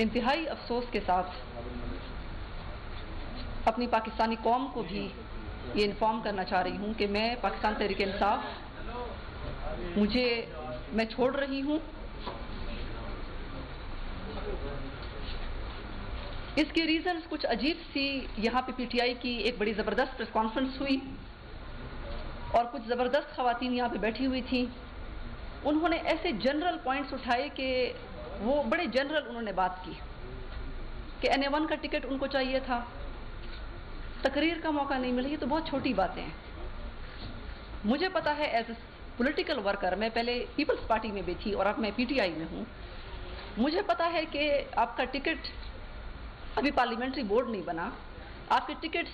इंतहाई अफसोस के साथ अपनी पाकिस्तानी कौम को भी ये इन्फॉर्म करना चाह रही हूँ कि मैं पाकिस्तान तहरीक इंसाफ मैं छोड़ रही हूँ। इसके रीजंस कुछ अजीब सी, यहाँ पे पीटीआई की एक बड़ी ज़बरदस्त प्रेस कॉन्फ्रेंस हुई और कुछ ज़बरदस्त ख़वातीन यहाँ पे बैठी हुई थी। उन्होंने ऐसे जनरल पॉइंट्स उठाए कि वो बड़े जनरल उन्होंने बात की कि NA1 का टिकट उनको चाहिए था, तकरीर का मौका नहीं मिला। ये तो बहुत छोटी बातें हैं। मुझे पता है एज ए पॉलिटिकल वर्कर, मैं पहले पीपल्स पार्टी में भी थी और अब मैं पीटीआई में हूँ, मुझे पता है कि आपका टिकट, अभी पार्लियामेंट्री बोर्ड नहीं बना, आपके टिकट्स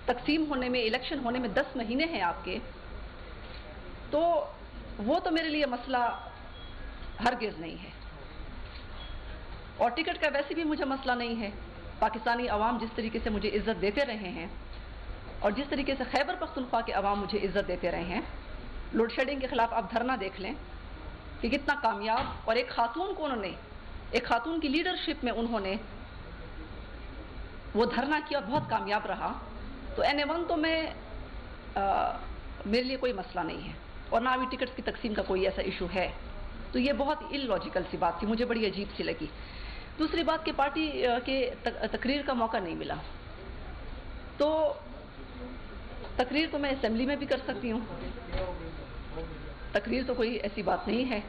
तकसीम होने में, इलेक्शन होने में 10 महीने हैं आपके, तो वो तो मेरे लिए मसला हरगिज़ नहीं है। और टिकट का वैसे भी मुझे मसला नहीं है। पाकिस्तानी अवाम जिस तरीके से मुझे इज़्ज़त देते रहे हैं और जिस तरीके से खैबर पख्तूनख्वा के अवाम मुझे इज़्ज़त देते रहे हैं, लोड शेडिंग के ख़िलाफ़ आप धरना देख लें कि कितना कामयाब, और एक खातून को उन्होंने, एक खातून की लीडरशिप में उन्होंने वो धरना किया और बहुत कामयाब रहा। तो NA1 तो मेरे लिए कोई मसला नहीं है और ना अभी टिकट्स की तकसीम का कोई ऐसा इशू है। तो ये बहुत इलॉजिकल सी बात थी, मुझे बड़ी अजीब सी लगी। दूसरी बात कि पार्टी के तकरीर का मौका नहीं मिला, तो तकरीर तो मैं असेंबली में भी कर सकती हूँ। तकरीर तो कोई ऐसी बात नहीं है।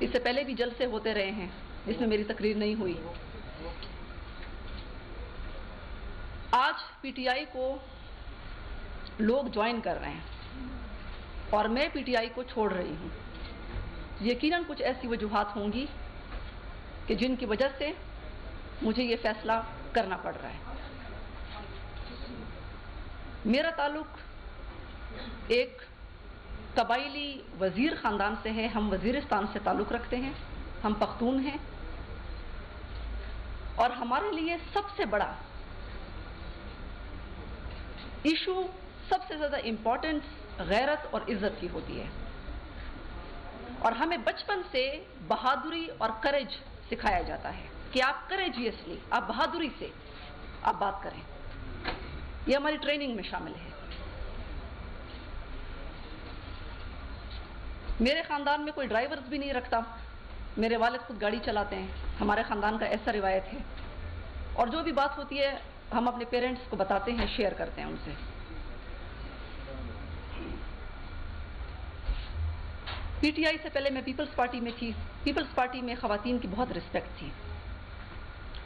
इससे पहले भी जलसे होते रहे हैं जिसमें मेरी तकरीर नहीं हुई। आज पीटीआई को लोग ज्वाइन कर रहे हैं और मैं पीटीआई को छोड़ रही हूँ। यकीनन कुछ ऐसी वजूहात होंगी कि जिनकी वजह से मुझे ये फैसला करना पड़ रहा है। मेरा ताल्लुक एक कबाइली वजीर ख़ानदान से है। हम वजीरिस्तान से ताल्लुक़ रखते हैं, हम पख्तून हैं, और हमारे लिए सबसे बड़ा इशू, सबसे ज़्यादा इम्पॉर्टेंस गैरत और इज़्ज़त की होती है। और हमें बचपन से बहादुरी और करेज सिखाया जाता है कि आप करेजियसली, आप बहादुरी से आप बात करें। यह हमारी ट्रेनिंग में शामिल है। मेरे ख़ानदान में कोई ड्राइवर्स भी नहीं रखता, मेरे वालिद खुद गाड़ी चलाते हैं। हमारे ख़ानदान का ऐसा रिवायत है। और जो भी बात होती है हम अपने पेरेंट्स को बताते हैं, शेयर करते हैं उनसे। पीटीआई से पहले मैं पीपल्स पार्टी में थी। पीपल्स पार्टी में ख़वातीन की बहुत रिस्पेक्ट थी,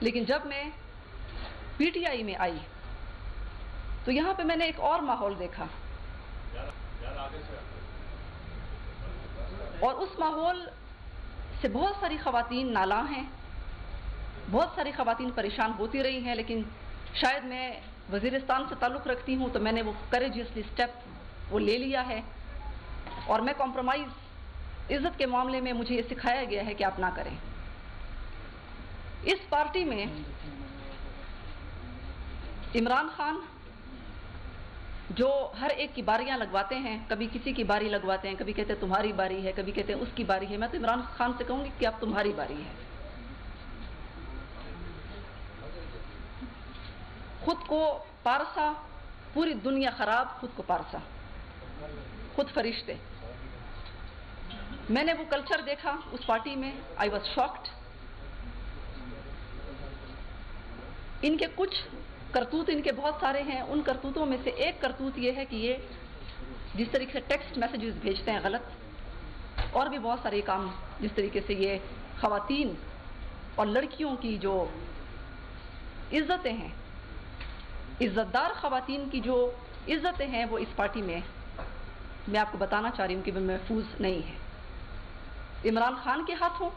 लेकिन जब मैं पीटीआई में आई तो यहाँ पे मैंने एक और माहौल देखा, और उस माहौल से बहुत सारी ख़वातीन नाला हैं, बहुत सारी ख़वातीन परेशान होती रही हैं। लेकिन शायद मैं वज़ीरिस्तान से ताल्लुक़ रखती हूँ तो मैंने वो करेजियसली स्टेप वो ले लिया है, और मैं कॉम्प्रोमाइज़ इज़्ज़त के मामले में मुझे ये सिखाया गया है कि आप ना करें। इस पार्टी में इमरान खान जो हर एक की बारियां लगवाते हैं, कभी किसी की बारी लगवाते हैं, कभी कहते हैं तुम्हारी बारी है, कभी कहते हैं उसकी बारी है। मैं तो इमरान खान से कहूंगी कि अब तुम्हारी बारी है। खुद को पारसा, पूरी दुनिया खराब, खुद को पारसा, खुद फरिश्ते। मैंने वो कल्चर देखा उस पार्टी में, आई वॉज शॉक्ड। इनके कुछ करतूत, इनके बहुत सारे हैं, उन करतूतों में से एक करतूत ये है कि ये जिस तरीके से टेक्स्ट मैसेजेस भेजते हैं गलत, और भी बहुत सारे काम, जिस तरीके से ये ख़वातीन और लड़कियों की जो इज़्ज़तें हैं, इज़्ज़तदार ख़वातीन की जो इज़्ज़तें हैं, वो इस पार्टी में मैं आपको बताना चाह रही हूँ कि वो महफूज नहीं है। इमरान खान के हाथों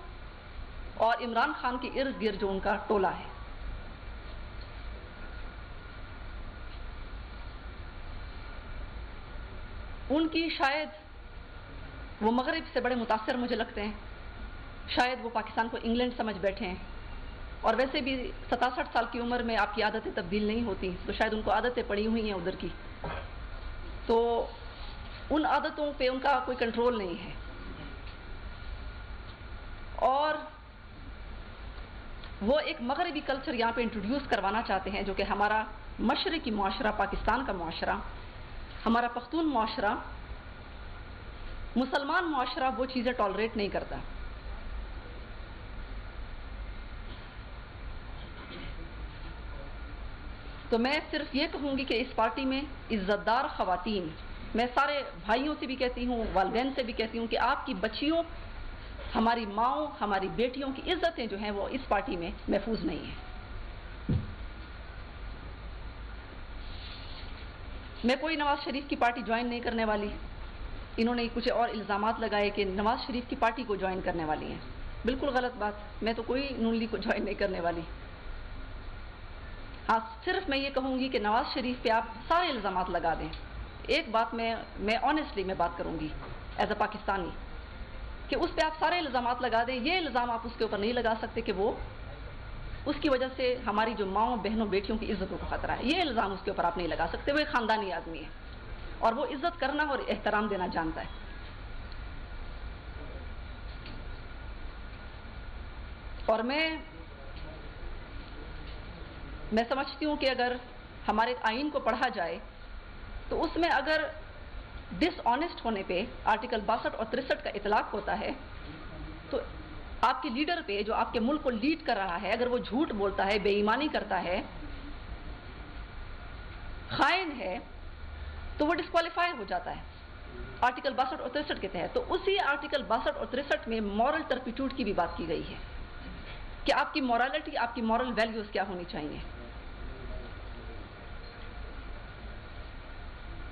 और इमरान खान के इर्द गिर्द जो उनका टोला है, उनकी शायद वो मगरिब से बड़े मुतासर मुझे लगते हैं। शायद वो पाकिस्तान को इंग्लैंड समझ बैठे हैं, और वैसे भी 67 साल की उम्र में आपकी आदतें तब्दील नहीं होती, तो शायद उनको आदतें पड़ी हुई हैं उधर की, तो उन आदतों पे उनका कोई कंट्रोल नहीं है। और वो एक मगरबी कल्चर यहाँ पे इंट्रोड्यूस करवाना चाहते हैं, जो कि हमारा मशरकी मुआशरा, पाकिस्तान का मुआशरा, हमारा पख्तून मुआशरा, मुसलमान मुआशरा वो चीज़ें टॉलरेट नहीं करता। तो मैं सिर्फ ये कहूँगी कि इस पार्टी में इज़्ज़तदार ख़वातीन, मैं सारे भाइयों से भी कहती हूँ, वालिदैन से भी कहती हूँ कि आपकी बच्चियों, हमारी माओं, हमारी बेटियों की इज्जतें जो हैं वो इस पार्टी में महफूज नहीं है। मैं कोई नवाज शरीफ की पार्टी ज्वाइन नहीं करने वाली। इन्होंने कुछ और इल्ज़ामात लगाए कि नवाज शरीफ की पार्टी को ज्वाइन करने वाली हैं। बिल्कुल गलत बात। मैं तो कोई नून लीग को ज्वाइन नहीं करने वाली। हाँ, सिर्फ मैं ये कहूँगी कि नवाज शरीफ पे आप सारे इल्ज़ामात लगा दें। एक बात मैं ऑनेस्टली मैं बात करूँगी एज अ पाकिस्तानी, कि उस पर आप सारे इल्ज़ामात लगा दें। ये इल्ज़ाम आप उसके ऊपर नहीं लगा सकते कि वो उसकी वजह से हमारी जो माओं, बहनों, बेटियों की इज्जतों को खतरा है। ये इल्ज़ाम उसके ऊपर आप नहीं लगा सकते। वो एक ख़ानदानी आदमी है और वो इज्जत करना और एहतराम देना जानता है। और मैं समझती हूँ कि अगर हमारे आइन को पढ़ा जाए तो उसमें अगर डिसऑनेस्ट होने पे आर्टिकल 62 और 63 का इतलाक होता है, तो आपके लीडर पे, जो आपके मुल्क को लीड कर रहा है, अगर वो झूठ बोलता है, बेईमानी करता है, खाइन है, तो वो डिस्क्वालीफाई हो जाता है आर्टिकल 62 और 63 के तहत। तो उसी आर्टिकल 62 और 63 में मॉरल टर्पिट्यूड की भी बात की गई है कि आपकी मॉरलिटी, आपकी मॉरल वैल्यूज क्या होनी चाहिए।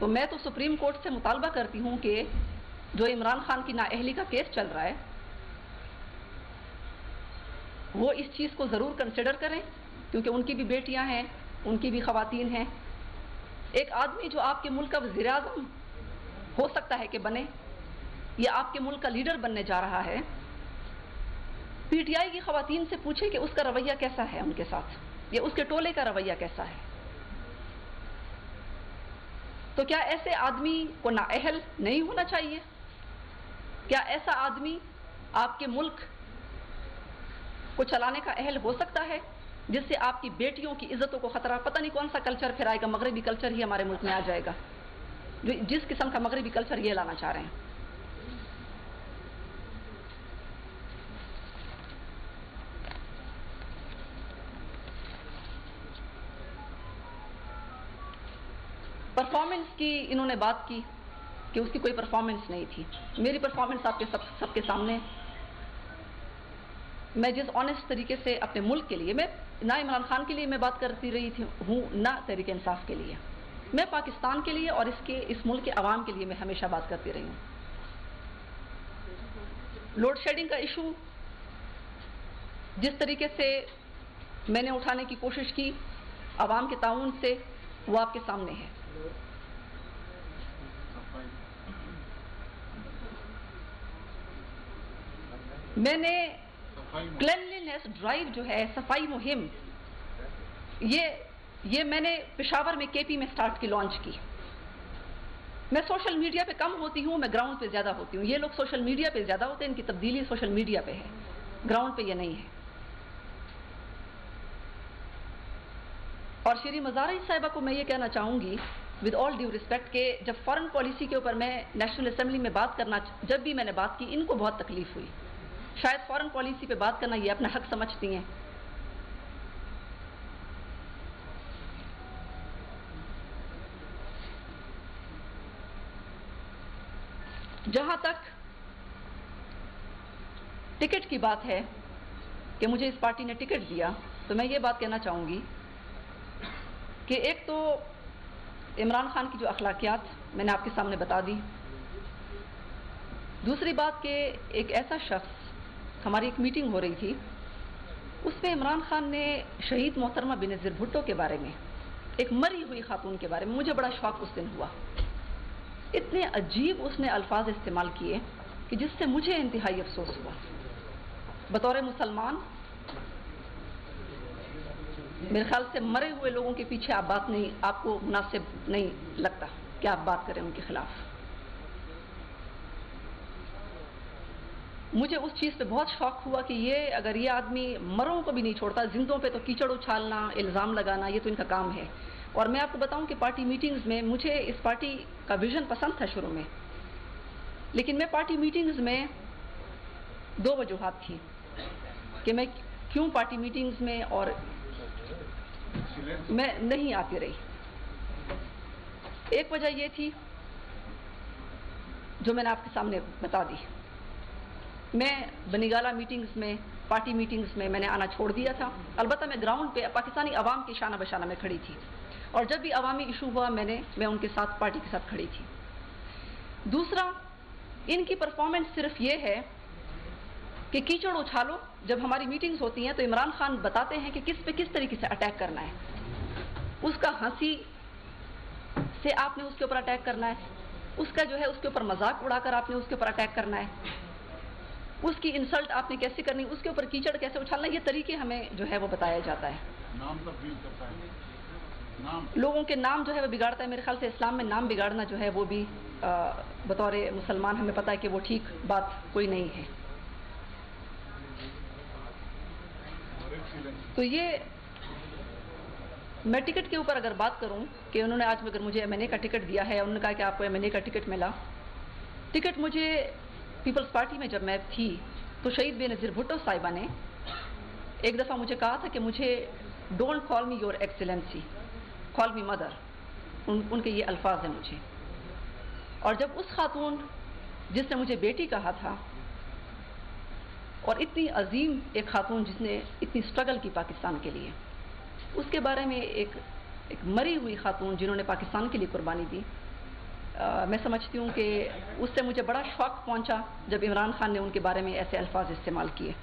तो मैं तो सुप्रीम कोर्ट से मुतालबा करती हूँ कि जो इमरान खान की नाअहली का केस चल रहा है, वो इस चीज़ को ज़रूर कंसिडर करें, क्योंकि उनकी भी बेटियां हैं, उनकी भी ख़वातीन हैं। एक आदमी जो आपके मुल्क का वज़ीर आज़म हो सकता है कि बने, या आपके मुल्क का लीडर बनने जा रहा है, पीटीआई की ख़वातीन से पूछे कि उसका रवैया कैसा है उनके साथ, या उसके टोले का रवैया कैसा है। तो क्या ऐसे आदमी को नाअहल नहीं होना चाहिए? क्या ऐसा आदमी आपके मुल्क को चलाने का अहल हो सकता है, जिससे आपकी बेटियों की इज्जतों को खतरा? पता नहीं कौन सा कल्चर फिर आएगा, मगरबी कल्चर ही हमारे मुल्क में आ जाएगा, जो जिस किस्म का मगरबी कल्चर ये लाना चाह रहे हैं। परफॉर्मेंस की इन्होंने बात की कि उसकी कोई परफॉर्मेंस नहीं थी। मेरी परफॉर्मेंस आपके सबके सामने। मैं जिस ऑनेस्ट तरीके से अपने मुल्क के लिए, मैं ना इमरान खान के लिए मैं बात करती रही थी हूँ, ना तहरीक इंसाफ के लिए, मैं पाकिस्तान के लिए और इस मुल्क के अवाम के लिए मैं हमेशा बात करती रही हूँ। लोड शेडिंग का इशू जिस तरीके से मैंने उठाने की कोशिश की अवाम के ताउन से, वो आपके सामने है। मैंने क्लेanलीनेस ड्राइव जो है, सफाई मुहिम, ये मैंने पेशावर में केपी में स्टार्ट की, लॉन्च की। मैं सोशल मीडिया पे कम होती हूँ, मैं ग्राउंड पे ज़्यादा होती हूँ। ये लोग सोशल मीडिया पे ज़्यादा होते हैं, इनकी तब्दीली सोशल मीडिया पे है, ग्राउंड पे ये नहीं है। और श्री मज़ारी साहिबा को मैं ये कहना चाहूँगी विद ऑल ड्यू रिस्पेक्ट के जब फॉरेन पॉलिसी के ऊपर मैं नेशनल असेंबली में बात करना, जब भी मैंने बात की, इनको बहुत तकलीफ हुई। शायद फॉरेन पॉलिसी पे बात करना ये अपना हक समझती हैं। जहां तक टिकट की बात है कि मुझे इस पार्टी ने टिकट दिया, तो मैं ये बात कहना चाहूँगी कि एक तो इमरान खान की जो अखलाकियात मैंने आपके सामने बता दी। दूसरी बात कि एक ऐसा शख्स, हमारी एक मीटिंग हो रही थी, उसमें इमरान खान ने शहीद मोहतरमा बेनज़ीर भुट्टो के बारे में, एक मरी हुई खातून के बारे में, मुझे बड़ा शौक उस दिन हुआ। इतने अजीब उसने अल्फाज इस्तेमाल किए कि जिससे मुझे इंतहाई अफसोस हुआ। बतौर मुसलमान मेरे ख्याल से मरे हुए लोगों के पीछे आप बात नहीं, आपको मुनासिब नहीं लगता कि आप बात करें उनके खिलाफ। मुझे उस चीज़ पे बहुत शौक हुआ कि अगर ये आदमी मरों को भी नहीं छोड़ता, जिंदों पे तो कीचड़ उछालना, इल्ज़ाम लगाना, ये तो इनका काम है। और मैं आपको बताऊं कि पार्टी मीटिंग्स में मुझे इस पार्टी का विजन पसंद था शुरू में, लेकिन मैं पार्टी मीटिंग्स में 2 वजूहात थी कि मैं क्यों पार्टी मीटिंग्स में और मैं नहीं आती रही। एक वजह ये थी जो मैंने आपके सामने बता दी। मैं बनीगाला मीटिंग्स में, पार्टी मीटिंग्स में मैंने आना छोड़ दिया था। अलबत्ता मैं ग्राउंड पे पाकिस्तानी अवाम के शाना बशाना में खड़ी थी, और जब भी अवामी इशू हुआ मैं उनके साथ, पार्टी के साथ खड़ी थी। दूसरा, इनकी परफॉर्मेंस सिर्फ ये है कि कीचड़ उछालो। जब हमारी मीटिंग्स होती हैं तो इमरान खान बताते हैं कि किस पे किस तरीके से अटैक करना है। उसका हंसी से आपने उसके ऊपर अटैक करना है, उसका जो है उसके ऊपर मजाक उड़ाकर आपने उसके ऊपर अटैक करना है, उसकी इंसल्ट आपने कैसे करनी, उसके ऊपर कीचड़ कैसे उछालना, ये तरीके हमें जो है वो बताया जाता है। नाम तब्दील करता है, नाम लोगों के नाम जो है वो बिगाड़ता है। मेरे ख्याल से इस्लाम में नाम बिगाड़ना जो है वो भी बतौर मुसलमान हमें पता है कि वो ठीक बात कोई नहीं है। तो ये मैं टिकट के ऊपर अगर बात करूं कि उन्होंने आज अगर मुझे एमएनए का टिकट दिया है, उन्होंने कहा कि आपको एमएनए का टिकट मिला। टिकट मुझे पीपल्स पार्टी में जब मैं थी तो शहीद बेनज़ीर भुट्टो साहिबा ने एक दफ़ा मुझे कहा था कि मुझे don't call me your excellency, call me mother. उनके ये अल्फाज हैं मुझे। और जब उस खातून जिसने मुझे बेटी कहा था, और इतनी अजीम एक खातून जिसने इतनी स्ट्रगल की पाकिस्तान के लिए, उसके बारे में एक मरी हुई खातून जिन्होंने पाकिस्तान के लिए कुर्बानी दी, मैं समझती हूँ कि उससे मुझे बड़ा शौक पहुंचा जब इमरान खान ने उनके बारे में ऐसे अल्फाज इस्तेमाल किए।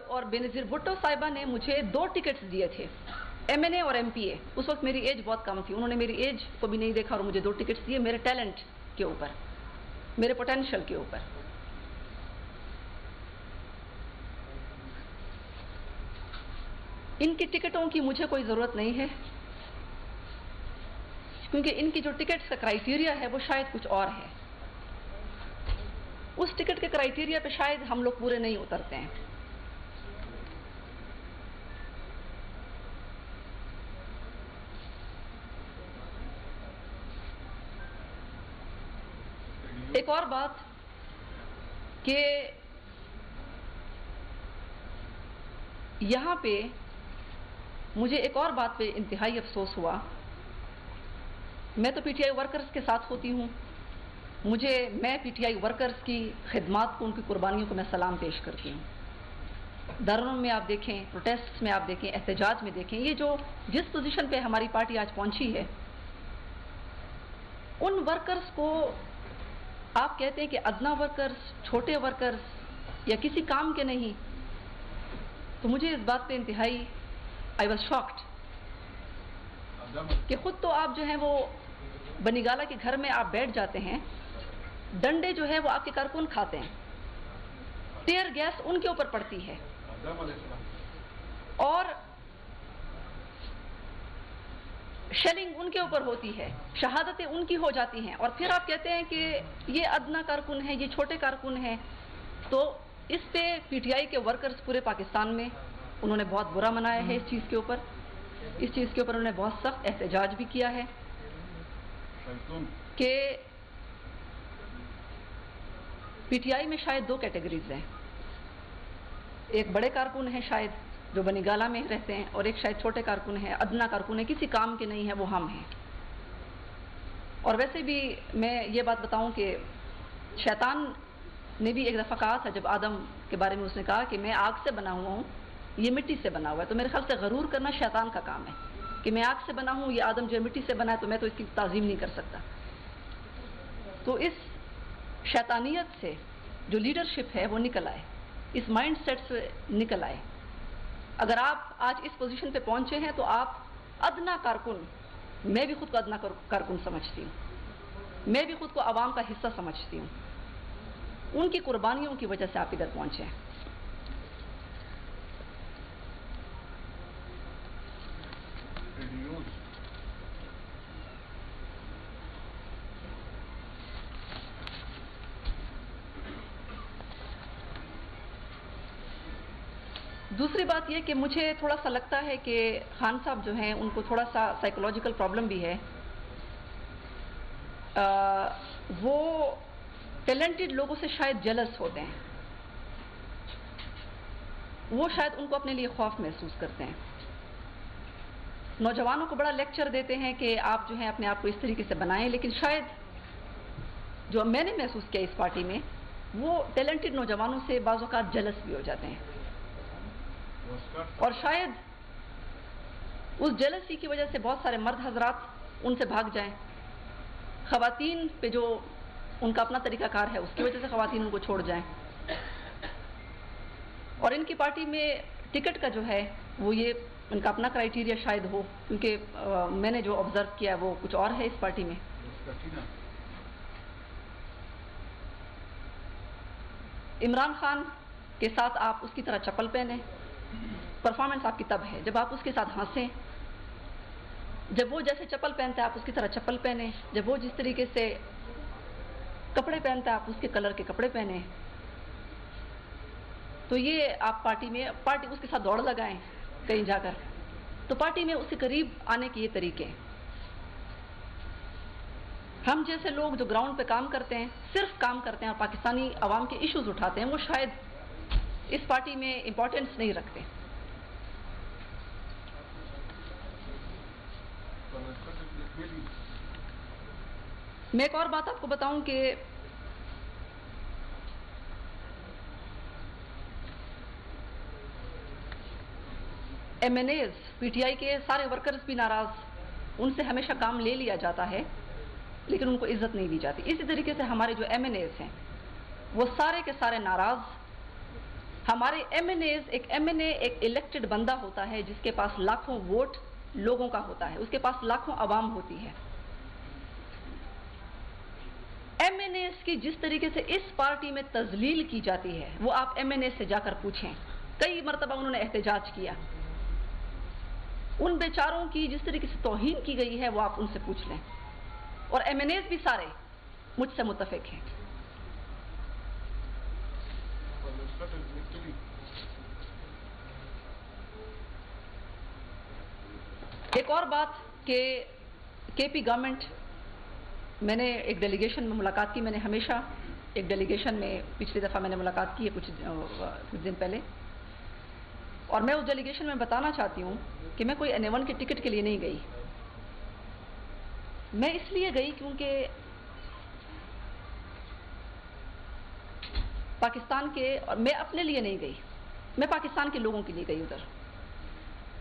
और बेनज़ीर भुट्टो साहिबा ने मुझे 2 टिकट्स दिए थे, एमएनए और एमपीए। उस वक्त मेरी एज बहुत कम थी, उन्होंने मेरी एज को भी नहीं देखा और मुझे 2 टिकट्स दिए मेरे टैलेंट के ऊपर, मेरे पोटेंशियल के ऊपर। इनकी टिकटों की मुझे कोई ज़रूरत नहीं है, क्योंकि इनकी जो टिकट्स का क्राइटेरिया है वो शायद कुछ और है। उस टिकट के क्राइटेरिया पे शायद हम लोग पूरे नहीं उतरते हैं। एक और बात कि यहाँ पे मुझे एक और बात पे इंतहाई अफसोस हुआ। मैं तो पीटीआई वर्कर्स के साथ होती हूँ, मैं पीटीआई वर्कर्स की खिदमात को, उनकी कुर्बानियों को मैं सलाम पेश करती हूँ। धरनों में आप देखें, प्रोटेस्ट में आप देखें, एहतजाज में देखें, ये जो जिस पोजीशन पे हमारी पार्टी आज पहुंची है, उन वर्कर्स को आप कहते हैं कि अदना वर्कर्स, छोटे वर्कर्स या किसी काम के नहीं, तो मुझे इस बात पे इंतहाई आई वॉज शॉक्ड कि खुद तो आप जो है वो बनीगाला के घर में आप बैठ जाते हैं, डंडे जो है वो आपके कारकुन खाते हैं, टीयर गैस उनके ऊपर पड़ती है और शेलिंग उनके ऊपर होती है, शहादतें उनकी हो जाती हैं, और फिर आप कहते हैं कि ये अदना कारकुन है, ये छोटे कारकुन हैं। तो इस पे पीटीआई के वर्कर्स पूरे पाकिस्तान में उन्होंने बहुत बुरा मनाया है। इस चीज़ के ऊपर उन्होंने बहुत सख्त एहतजाज भी किया है कि पीटीआई में शायद 2 कैटेगरीज हैं, एक बड़े कारकुन हैं शायद जो बनीगाला में रहते हैं, और एक शायद छोटे कारकुन हैं, अदना कारकुन है, किसी काम के नहीं है, वो हम हैं। और वैसे भी मैं ये बात बताऊं कि शैतान ने भी एक दफ़ा कहा था, जब आदम के बारे में उसने कहा कि मैं आग से बना हुआ हूँ, ये मिट्टी से बना हुआ है। तो मेरे ख्याल से गरूर करना शैतान का काम है कि मैं आग से बना हूँ, ये आदम जो है मिट्टी से बना है, तो मैं तो इसकी ताज़ीम नहीं कर सकता। तो इस शैतानियत से जो लीडरशिप है वो निकल आए, इस माइंड सेट से निकल आए। अगर आप आज इस पोजीशन पे पहुंचे हैं तो आप अदना कारकुन, मैं भी खुद को अदना कारकुन समझती हूँ, मैं भी खुद को आवाम का हिस्सा समझती हूँ, उनकी कुर्बानियों की वजह से आप इधर पहुंचे हैं। दूसरी बात यह कि मुझे थोड़ा सा लगता है कि खान साहब जो हैं उनको थोड़ा सा साइकोलॉजिकल प्रॉब्लम भी है। वो टैलेंटेड लोगों से शायद जेलस होते हैं, वो शायद उनको अपने लिए खौफ महसूस करते हैं। नौजवानों को बड़ा लेक्चर देते हैं कि आप जो है अपने आप को इस तरीके से बनाएं, लेकिन शायद जो मैंने महसूस किया इस पार्टी में, वो टैलेंटेड नौजवानों से बाज़ औक़ात जेलस भी हो जाते हैं और शायद उस जेलसी की वजह से बहुत सारे मर्द हजरात उनसे भाग जाएं। ख़वातीन पे जो उनका अपना तरीक़ाकार है उसकी वजह से ख़वातीन उनको छोड़ जाएं। और इनकी पार्टी में टिकट का जो है वो ये इनका अपना क्राइटेरिया शायद हो, क्योंकि मैंने जो ऑब्जर्व किया वो कुछ और है इस पार्टी में। इमरान खान के साथ आप उसकी तरह चप्पल पहने, परफॉर्मेंस आपकी तब है जब आप उसके साथ हंसें, जब वो जैसे चप्पल पहनता है आप उसकी तरह चप्पल पहने, जब वो जिस तरीके से कपड़े पहनता है आप उसके कलर के कपड़े पहने। तो ये आप पार्टी उसके साथ दौड़ लगाएं कहीं जाकर, तो पार्टी में उसके करीब आने के ये तरीके हैं। हम जैसे लोग जो ग्राउंड पे काम करते हैं, सिर्फ काम करते हैं और पाकिस्तानी अवाम के इश्यूज उठाते हैं, वो शायद इस पार्टी में इंपॉर्टेंस नहीं रखते। मैं एक और बात आपको बताऊं कि MNAs, PTI के सारे वर्कर्स भी नाराज, उनसे हमेशा काम ले लिया जाता है लेकिन उनको इज्जत नहीं दी जाती। इसी तरीके से हमारे जो MNAs हैं वो सारे के सारे नाराज। हमारे MNAs, एक MNA एक इलेक्टेड बंदा होता है जिसके पास लाखों वोट लोगों का होता है, उसके पास लाखों अवाम होती है। MNAs की जिस तरीके से इस पार्टी में तजलील की जाती है वो आप MNA से जाकर पूछें। कई मरतबा उन्होंने एहतजाज किया, उन बेचारों की जिस तरीके से तौहीन की गई है वो आप उनसे पूछ लें। और MNAs भी सारे मुझसे मुत्तफिक हैं। एक और बात कि KP गवर्नमेंट, मैंने एक डेलीगेशन में मुलाकात की, मैंने हमेशा एक डेलीगेशन में पिछली दफ़ा मैंने मुलाकात की है कुछ दिन पहले, और मैं उस डेलीगेशन में बताना चाहती हूँ कि मैं कोई NA1 के टिकट के लिए नहीं गई। मैं इसलिए गई क्योंकि पाकिस्तान के, और मैं अपने लिए नहीं गई, मैं पाकिस्तान के लोगों के लिए गई। उधर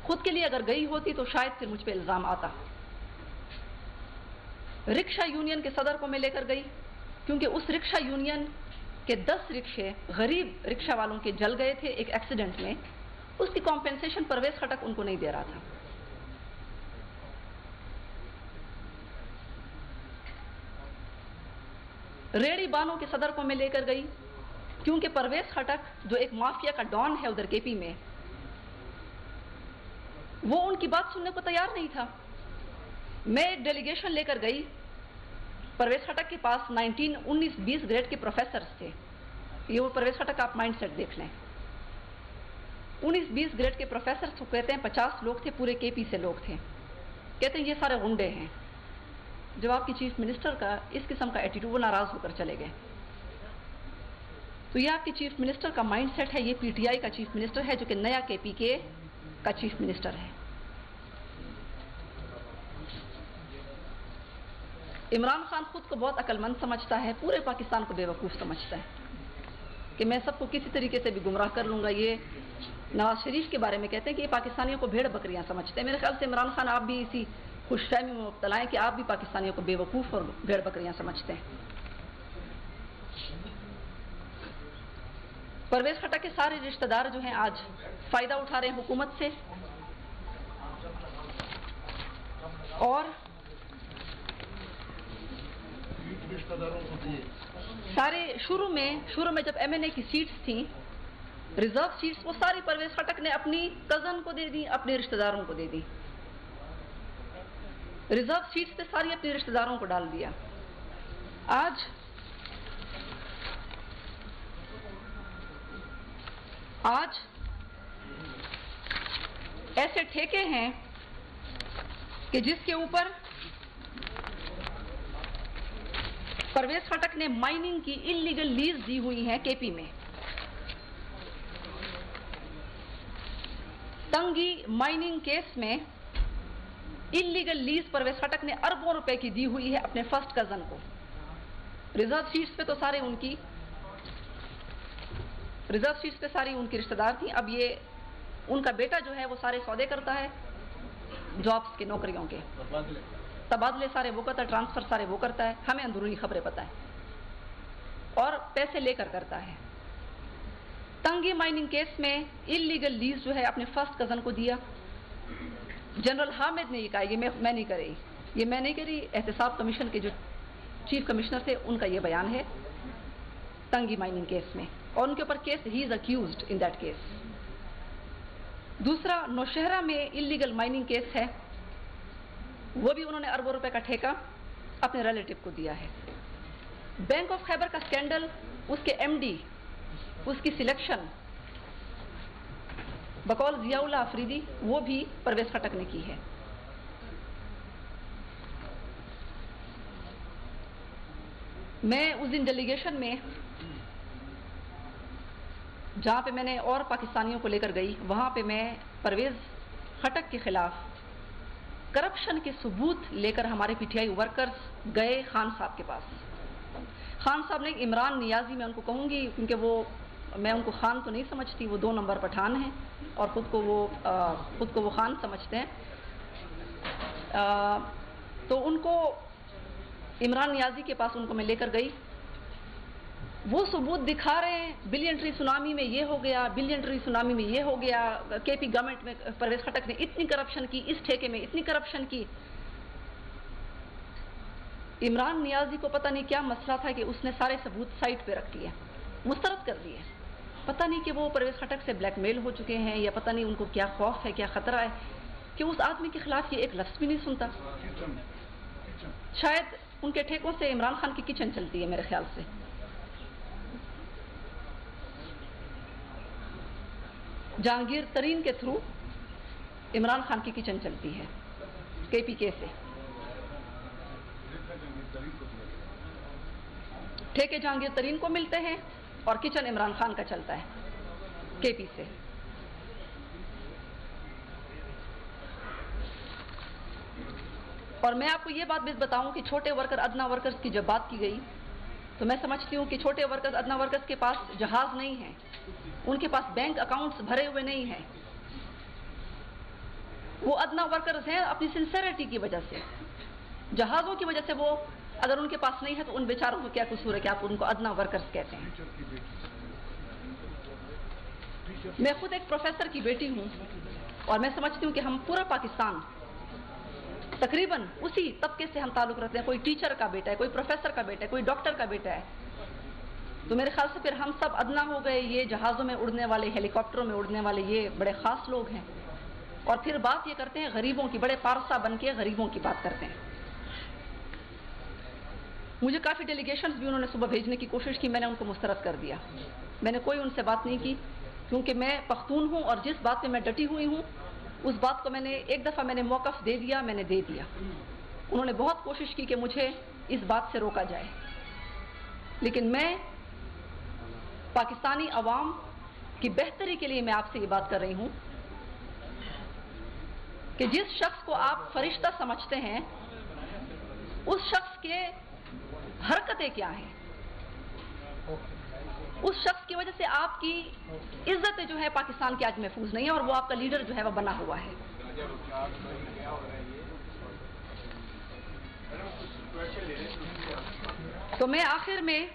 खुद के लिए अगर गई होती तो शायद फिर मुझ पे इल्ज़ाम आता। रिक्शा यूनियन के सदर को मैं लेकर गई क्योंकि उस रिक्शा यूनियन के 10 रिक्शे गरीब रिक्शा वालों के जल गए थे एक एक्सीडेंट में, उसकी कॉम्पेंसेशन परवेज खटक उनको नहीं दे रहा था। रेड़ी बानों के सदर को मैं लेकर गई क्योंकि परवेज खटक जो एक माफिया का डॉन है उधर KP में, वो उनकी बात सुनने को तैयार नहीं था। मैं एक डेलीगेशन लेकर गई, परवेज खटक के पास 19-20 ग्रेड के प्रोफेसर्स थे। ये वो परवेज खटक आप माइंडसेट देख लें। 19-20 ग्रेड के प्रोफेसर्स को कहते हैं 50 लोग थे, पूरे KP से लोग थे, कहते हैं ये सारे गुंडे हैं। जब आपकी चीफ मिनिस्टर का इस किस्म का एटीट्यूड, वो नाराज होकर चले गए। तो ये आपकी चीफ मिनिस्टर का माइंडसेट है, ये PTI का चीफ मिनिस्टर है जो कि नया KP का चीफ मिनिस्टर है। इमरान खान खुद को बहुत अक्लमंद समझता है, पूरे पाकिस्तान को बेवकूफ़ समझता है कि मैं सबको किसी तरीके से भी गुमराह कर लूँगा। ये नवाज शरीफ के बारे में कहते हैं कि ये पाकिस्तानियों को भेड़ बकरियां समझते हैं। मेरे ख्याल से इमरान खान आप भी इसी खुशफहमी में मुब्तला हैं कि आप भी पाकिस्तानियों को बेवकूफ़ और भेड़ बकरियां समझते हैं। परवेज खटक के सारे रिश्तेदार जो हैं आज फ़ायदा उठा रहे हैं हुकूमत से, और सारे शुरू में जब MNA की सीट्स थी, रिजर्व सीट्स, वो सारी परवेज खटक ने अपनी कजन को दे दी, अपने रिश्तेदारों को दे दी। रिजर्व सीट्स पे सारी अपने रिश्तेदारों को डाल दिया। आज ऐसे ठेके हैं कि जिसके ऊपर परवेज खटक ने माइनिंग की इल्लीगल लीज दी हुई है केपी में। तंगी माइनिंग केस में इल्लीगल लीज परवेज खटक ने अरबों रुपए की दी हुई है अपने फर्स्ट कजन को। रिजर्व सीट्स पे तो सारे उनकी रिश्तेदार थी। अब ये उनका बेटा जो है वो सारे सौदे करता है जॉब्स के, नौकरियों के तबादले सारे वो करता है, ट्रांसफर सारे वो करता है, हमें अंदरूनी खबरें पता है, और पैसे लेकर करता है। तंगी माइनिंग केस में इल्लीगल लीज जो है अपने फर्स्ट कजन को दिया। जनरल हामिद ने ये कहा ये मैं नहीं करी, ये मैं नहीं करी। एहतसाब कमीशन के जो चीफ कमिश्नर थे उनका ये बयान है तंगी माइनिंग केस में, और उनके ऊपर case, he is accused in that case. दूसरा नौशहरा में इल्लीगल माइनिंग केस है, वो भी उन्होंने अरबों रुपए का ठेका अपने रिलेटिव को दिया है। बैंक ऑफ खैबर का स्कैंडल, उसके एमडी, उसकी सिलेक्शन बकौल जियाउल्लाह अफरीदी, वो भी परवेज खटक ने की है। मैं उस दिन डेलीगेशन में जहां पे मैंने और पाकिस्तानियों को लेकर गई, वहां पे मैं परवेज खटक के खिलाफ करप्शन के सबूत लेकर हमारे पीटीआई वर्कर्स गए खान साहब के पास। खान साहब ने, इमरान नियाजी मैं उनको कहूंगी क्योंकि वो, मैं उनको खान तो नहीं समझती, वो 2 नंबर पठान हैं और खुद को वो खान समझते हैं। तो उनको, इमरान नियाजी के पास उनको मैं लेकर गई। वो सबूत दिखा रहे हैं, बिलियन ट्री सुनामी में ये हो गया, बिलियन ट्री सुनामी में ये हो गया, केपी गवर्नमेंट में परवेज खटक ने इतनी करप्शन की, इस ठेके में इतनी करप्शन की। इमरान नियाजी को पता नहीं क्या मसला था कि उसने सारे सबूत साइड पे रख लिए, मुस्तरद कर दिए। पता नहीं कि वो परवेज खटक से ब्लैकमेल हो चुके हैं, या पता नहीं उनको क्या खौफ है, क्या खतरा है कि उस आदमी के खिलाफ ये एक लफ्ज भी नहीं सुनता। शायद उनके ठेकों से इमरान खान की किचन चलती है मेरे ख्याल से। जहांगीर तरीन के थ्रू इमरान खान की किचन चलती है केपीके से। ठेके जहांगीर तरीन को मिलते हैं और किचन इमरान खान का चलता है केपी से। और मैं आपको ये बात भी बताऊं कि छोटे वर्कर, अदना वर्कर्स की जब बात की गई तो मैं समझती हूं कि छोटे वर्कर्स, अदना वर्कर्स के पास जहाज नहीं है, उनके पास बैंक अकाउंट्स भरे हुए नहीं हैं। वो अदना वर्कर्स हैं अपनी सिंसेरिटी की वजह से, जहाजों की वजह से वो, अगर उनके पास नहीं है तो उन बेचारों को क्या कसूर है कि आप उनको अदना वर्कर्स कहते हैं। मैं खुद एक प्रोफेसर की बेटी हूं और मैं समझती हूं कि हम पूरा पाकिस्तान तकरीबन उसी तबके से हम ताल्लुक रखते हैं। कोई टीचर का बेटा है, कोई प्रोफेसर का बेटा है, कोई डॉक्टर का बेटा है। तो मेरे ख्याल से फिर हम सब अदना हो गए। ये जहाज़ों में उड़ने वाले, हेलीकॉप्टरों में उड़ने वाले ये बड़े ख़ास लोग हैं। और फिर बात ये करते हैं गरीबों की, बड़े पारसा बन के गरीबों की बात करते हैं। मुझे काफ़ी डेलीगेशंस भी उन्होंने सुबह भेजने की कोशिश की, मैंने उनको मुस्तरद कर दिया। मैंने कोई उनसे बात नहीं की क्योंकि मैं पख्तून हूँ और जिस बात पे मैं डटी हुई हूँ उस बात को मैंने एक दफ़ा मैंने मौक़िफ़ दे दिया, मैंने दे दिया। उन्होंने बहुत कोशिश की कि मुझे इस बात से रोका जाए, लेकिन मैं पाकिस्तानी अवाम की बेहतरी के लिए मैं आपसे ये बात कर रही हूँ कि जिस शख्स को आप फरिश्ता समझते हैं उस शख्स के हरकतें क्या हैं, उस शख्स की वजह से आपकी इज्जत जो है पाकिस्तान की आज महफूज नहीं है और वो आपका लीडर जो है वो बना हुआ है। तो मैं आखिर में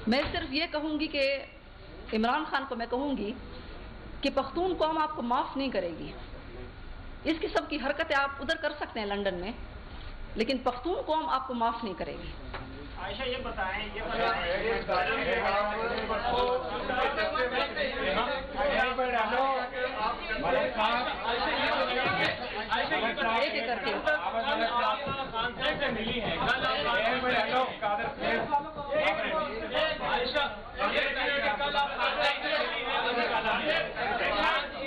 मैं सिर्फ ये कहूंगी कि इमरान खान को मैं कहूंगी कि पख्तून कौम आपको माफ नहीं करेगी। इस किस्म की हरकतें आप उधर कर सकते हैं लंदन में, लेकिन पख्तून कौम आपको माफ नहीं करेगी। आयशा ये बताएं मिली है। कल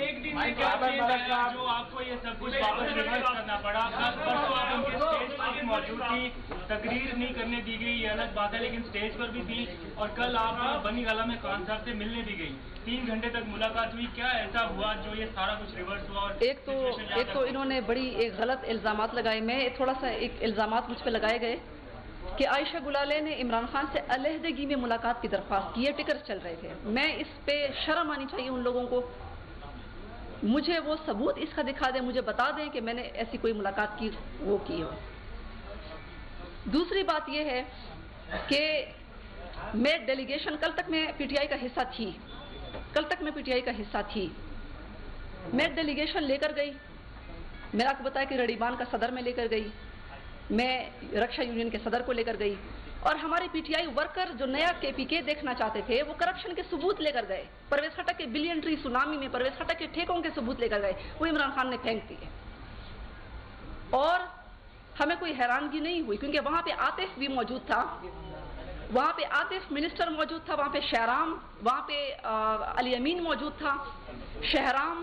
एक दिन जो आपको ये सब कुछ वापस रिवर्स करना पड़ा। परसों आप उनके स्टेज पर मौजूद थी, तकरीर नहीं करने दी गई, ये अलग बात है, लेकिन स्टेज पर भी थी। और कल आप बनी गाला में खान साहब से मिलने भी गई, 3 घंटे तक मुलाकात हुई। क्या ऐसा हुआ जो ये सारा कुछ रिवर्स हुआ? और एक तो इन्होंने बड़ी एक गलत इल्जामात लगाए। मैं थोड़ा सा एक इल्जामात मुझ पर लगाए गए कि आयशा गुलाले ने इमरान खान से अलहदगी में मुलाकात की दरख्वास्त की, ये टिकर चल रहे थे। मैं इस पे शर्म आनी चाहिए उन लोगों को। मुझे वो सबूत इसका दिखा दें, मुझे बता दें कि मैंने ऐसी कोई मुलाकात की वो की हो। दूसरी बात यह है कि मैं डेलीगेशन कल तक मैं पीटीआई का हिस्सा थी, मैं डेलीगेशन लेकर गई। मैंने आपको बताया कि रड़ीबान का सदर में लेकर गई, मैं रक्षा यूनियन के सदर को लेकर गई, और हमारे पीटीआई वर्कर जो नया केपीके देखना चाहते थे वो करप्शन के सबूत लेकर गए। परवेज खटक के बिलियनट्री सुनामी में परवेज खटक के ठेकों के सबूत लेकर गए, वो इमरान खान ने फेंक दिए। और हमें कोई हैरानगी नहीं हुई क्योंकि वहां पे आतिफ भी मौजूद था, वहां पे आतिफ मिनिस्टर मौजूद था, वहां पे शहराम, वहां पे अली अमीन मौजूद था, शहराम,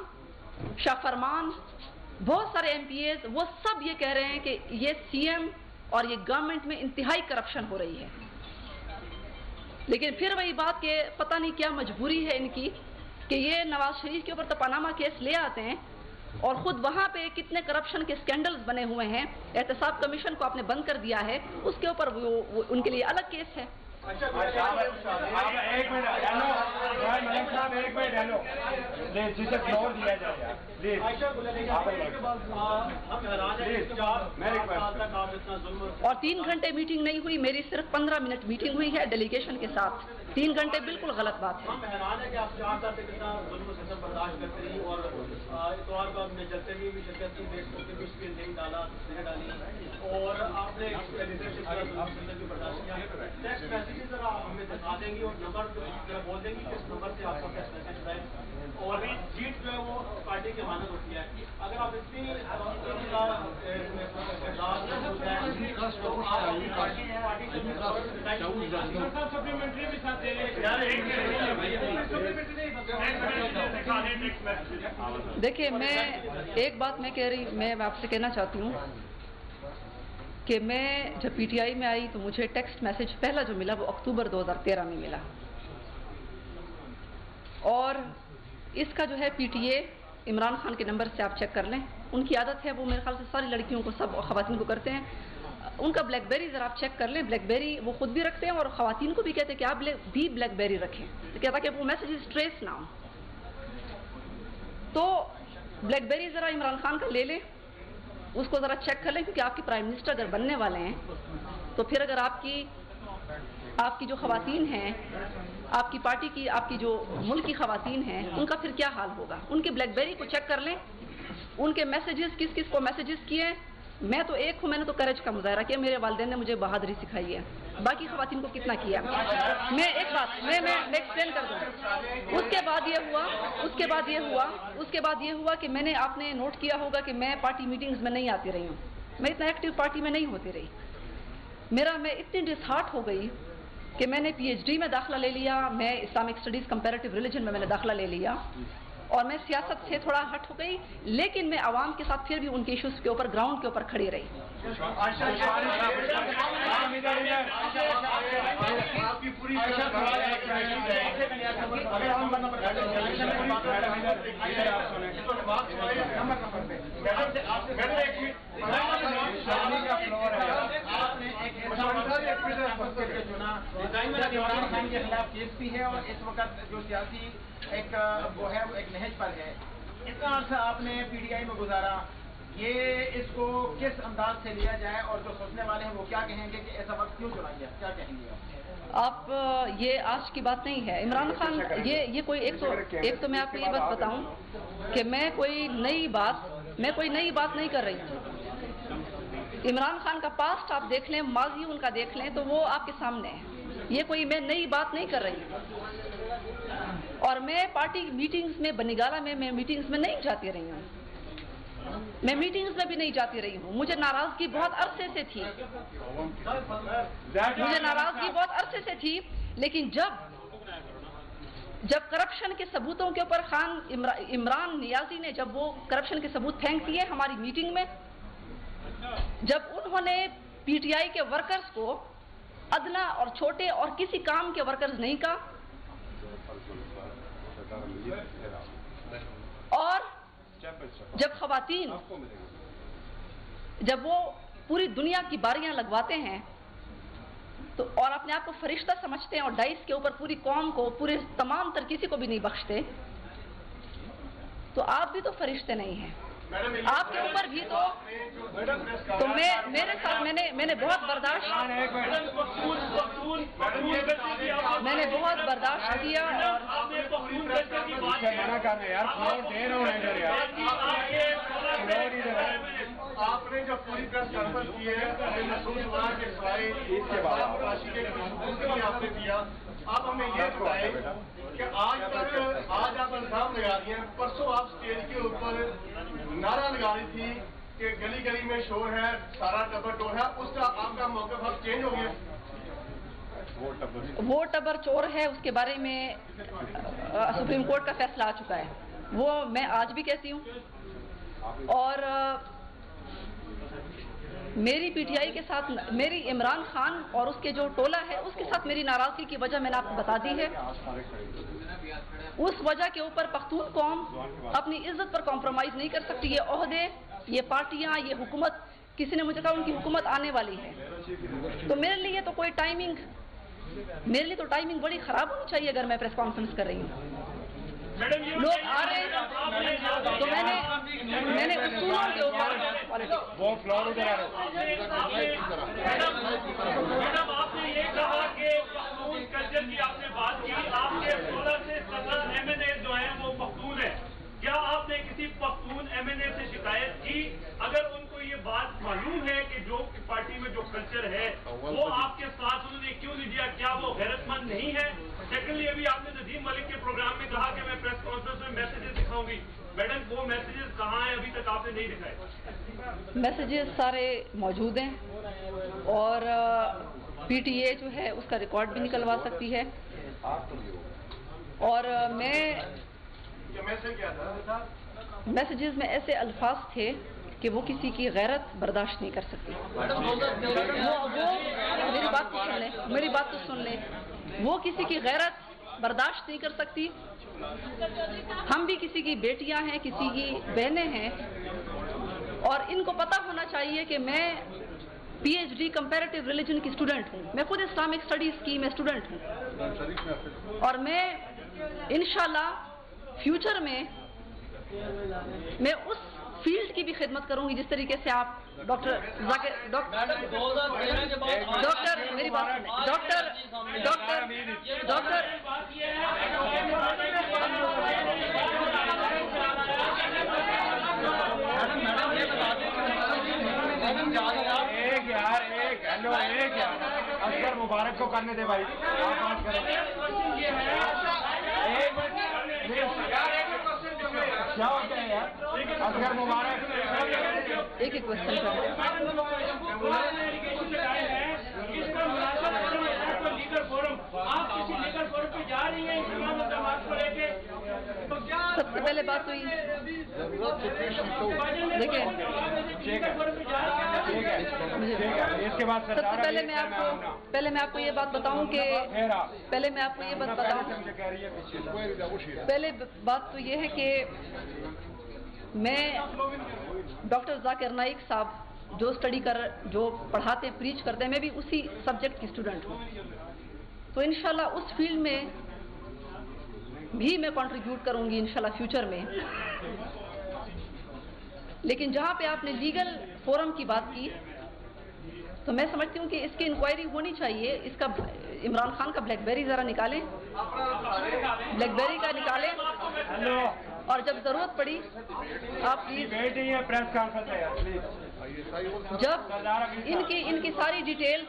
शाह फरमान, बहुत सारे एमपीएस, वो सब ये कह रहे हैं कि ये सीएम और ये गवर्नमेंट में इंतहाई करप्शन हो रही है। लेकिन फिर वही बात कि पता नहीं क्या मजबूरी है इनकी कि ये नवाज शरीफ के ऊपर तो पनामा केस ले आते हैं और खुद वहां पे कितने करप्शन के स्कैंडल्स बने हुए हैं, एहतसाब कमीशन को आपने बंद कर दिया है, उसके ऊपर वो उनके लिए अलग केस है। एक मिनट हेलो प्लीज, जिसे फ्लोर दिया जाएगा प्लीज। और 3 घंटे मीटिंग नहीं हुई, मेरी सिर्फ 15 मिनट मीटिंग हुई है डेलीगेशन के साथ। 3 घंटे बिल्कुल गलत बात है। हम हैरान है कि आप 4 साल से कितना जुल्म सितम बर्दाश्त करते रही और इतवार को आपने चलते हुए भी शिरकत की, देश करके भी उसकी नहीं डाली और आपने लीडरशिप की बर्दाश्त किया। टेक्स्ट मैसेजेस जरा हमें दिखा देंगी और नंबर जरा बोल देंगी किस नंबर से आपको टेक्स्ट मैसेज आए। और भी जीत जो है वो पार्टी की मानद होती है। अगर आप इतनी सप्लीमेंट्री भी साथ दे देखिए, मैं एक बात मैं आपसे कहना चाहती हूँ कि मैं जब पीटीआई में आई तो मुझे टेक्स्ट मैसेज पहला जो मिला वो अक्टूबर 2013 में मिला, और इसका जो है पीटीए इमरान खान के नंबर से आप चेक कर लें। उनकी आदत है, वो मेरे ख्याल से सारी लड़कियों को, सब खवातीन को करते हैं। उनका ब्लैकबेरी जरा आप चेक कर लें, ब्लैकबेरी वो खुद भी रखते हैं और खवातीन को भी कहते हैं कि आप भी ब्लैकबेरी रखें, तो कहता कि वो मैसेज ट्रेस ना हो। तो ब्लैकबेरी जरा इमरान खान का ले लें, उसको जरा चेक कर लें, क्योंकि आपके प्राइम मिनिस्टर अगर बनने वाले हैं तो फिर अगर आपकी जो खवातीन हैं, आपकी पार्टी की, आपकी जो मुल्क की खवातीन हैं, उनका फिर क्या हाल होगा। उनके ब्लैकबेरी को चेक कर लें, उनके मैसेजेस किस किस को मैसेजेस किए। मैं तो एक हूँ, मैंने तो करेज का मुजाहरा किया, मेरे वालिदैन ने मुझे बहादुरी सिखाई है, बाकी खवातीन को कितना किया। मैं एक बात मैं एक्सप्लेन कर दूँ। उसके बाद ये हुआ कि आपने नोट किया होगा कि मैं पार्टी मीटिंग्स में नहीं आती रही हूँ, मैं इतना एक्टिव पार्टी में नहीं होती रही। मैं इतनी डिसहार्ट हो गई कि मैंने पीएचडी में दाखिला ले लिया, मैं इस्लामिक स्टडीज कंपैरेटिव रिलीजन में मैंने दाखिला ले लिया, और मैं सियासत से थोड़ा हट हो गई, लेकिन मैं आवाम के साथ फिर भी उनके इश्यूज के ऊपर, ग्राउंड के ऊपर खड़ी रही। खान के खिलाफ केस भी है और इस वक्त जो सियासी एक वो है वो एक नहज पर है। इतना अर्सा आपने पीटीआई में गुजारा, ये इसको किस अंदाज से लिया जाए और जो सोचने वाले हैं वो क्या कहेंगे कि ऐसा वक्त क्यों चुना गया, क्या कहेंगे आप? ये आज की बात नहीं है। इमरान खान ये कोई एक तो मैं आपको ये बात बताऊं कि मैं कोई नई बात नहीं कर रही हूँ। इमरान खान का पास्ट आप देख लें, माजी उनका देख लें, तो वो आपके सामने है। ये कोई मैं नई बात नहीं कर रही हूँ। और मैं पार्टी मीटिंग्स में, बनीगाला में मैं मीटिंग्स में नहीं जाती रही हूँ। मैं मीटिंग्स में भी नहीं जाती रही हूँ। मुझे नाराजगी बहुत अरसे से थी, लेकिन जब करप्शन के सबूतों के ऊपर खान इमरान नियाजी ने जब वो करप्शन के सबूत फेंक दिए हमारी मीटिंग में, जब उन्होंने पीटीआई के वर्कर्स को अदना और छोटे और किसी काम के वर्कर्स नहीं कहा, और जब खवातीन जब वो पूरी दुनिया की बारियां लगवाते हैं तो और अपने आप को फरिश्ता समझते हैं और डाइस के ऊपर पूरी कौम को, पूरे तमाम तर किसी को भी नहीं बख्शते, तो आप भी तो फरिश्ते नहीं हैं। आपके ऊपर भी तो मेरे साथ मैंने बहुत बर्दाश्त किया और आपने जब पूरी प्रेस कॉन्फ्रेंस की है महसूस हुआ कि आपने दिया। आप हमें ये बताएं कि आज आप इल्जाम लगा रही हैं, परसों आप स्टेज के ऊपर नारा लगा रही थी कि गली गली में शोर है, सारा टब्बर चोर है, उसका आपका मौक़िफ़ अब चेंज हो गया। वो टब्बर चोर है, उसके बारे में सुप्रीम कोर्ट का फैसला आ चुका है, वो मैं आज भी कहती हूँ। और मेरी पीटीआई के साथ, मेरी इमरान खान और उसके जो टोला है उसके साथ मेरी नाराजगी की वजह मैंने आपको बता दी है। उस वजह के ऊपर पख्तून कौम अपनी इज्जत पर कॉम्प्रोमाइज नहीं कर सकती। ये ओहदे, ये पार्टियां, ये हुकूमत, किसी ने मुझे कहा उनकी हुकूमत आने वाली है, तो मेरे लिए तो टाइमिंग बड़ी खराब होनी चाहिए अगर मैं प्रेस कॉन्फ्रेंस कर रही हूँ। लोग आ रहे हैं तो मैंने उसूलों के ऊपर मैडम आपने ये कहा कि पख्तून कल्चर की आपने बात की, आपके 16 से 17 एमएनए जो है वो पख्तून है। क्या आपने किसी पख्तून एमएनए से शिकायत की? अगर उनको ये बात मालूम है कि जो पार्टी में जो कल्चर है वो आपके साथ उन्होंने क्यों नहीं दिया, क्या वो गैरतमंद नहीं है? सेकेंडली, अभी आपने नदीम मलिक के प्रोग्राम में कहा कि मैं प्रेस कॉन्फ्रेंस में मैसेजेस दिखाऊंगी। मैडम, वो मैसेजेस कहाँ हैं? अभी तक आपने नहीं दिखाए। मैसेजेस सारे मौजूद हैं और पीटीए जो है उसका रिकॉर्ड भी निकलवा सकती है। और मैसेजेस में ऐसे अल्फाज थे कि वो किसी की गैरत बर्दाश्त नहीं कर सकती। वो मेरी बात तो सुन लें, वो किसी की गैरत बर्दाश्त नहीं कर सकती। हम भी किसी की बेटियां हैं, किसी की बहनें हैं, और इनको पता होना चाहिए कि मैं पीएचडी कंपैरेटिव रिलीजन की स्टूडेंट हूँ। मैं खुद इस्लामिक स्टडीज की मैं स्टूडेंट हूँ, और मैं इंशाल्लाह फ्यूचर में मैं उस फील्ड की भी खिदमत करूंगी जिस तरीके से आप डॉक्टर मेरी बात डॉक्टर एक यार असगर मुबारक को करने दे भाई, आप बात करें। क्या होता है यार असगर मुबारक? एक क्वेश्चन सबसे पहले बात हुई, देखिए इसके बाद सबसे पहले मैं आपको ये बात बताऊं कि पहले बात तो ये है कि मैं डॉक्टर जाकिर नाइक साहब जो पढ़ाते हैं, प्रीच करते हैं, मैं भी उसी सब्जेक्ट की स्टूडेंट हूँ। तो इंशाल्लाह उस फील्ड में भी मैं कंट्रीब्यूट करूंगी इंशाल्लाह फ्यूचर में। लेकिन जहां पे आपने लीगल फोरम की बात की, तो मैं समझती हूँ कि इसकी इंक्वायरी होनी चाहिए। इसका इमरान खान का ब्लैकबेरी जरा निकालें, ब्लैकबेरी का निकालें, और जब जरूरत पड़ी आप प्लीज प्रेस कॉन्फ्रेंस जब इनकी सारी डिटेल्स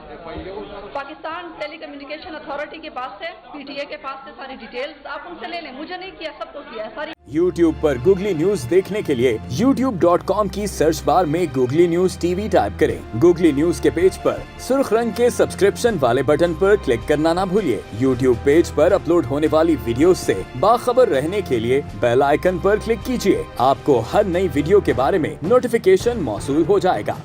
पाकिस्तान टेलीकम्युनिकेशन अथॉरिटी के पास है, पीटीए के पास है सारी डिटेल्स, आप उनसे ले लें। मुझे नहीं किया, सबको किया है सारी। YouTube पर गूगली न्यूज देखने के लिए youtube.com की सर्च बार में गूगली न्यूज टीवी टाइप करें। गूगली न्यूज के पेज पर सुर्ख रंग के सब्सक्रिप्शन वाले बटन पर क्लिक करना ना भूलिए। YouTube पेज पर अपलोड होने वाली वीडियोस से बाखबर रहने के लिए बेल आइकन पर क्लिक कीजिए। आपको हर नई वीडियो के बारे में नोटिफिकेशन मौसूल हो जाएगा।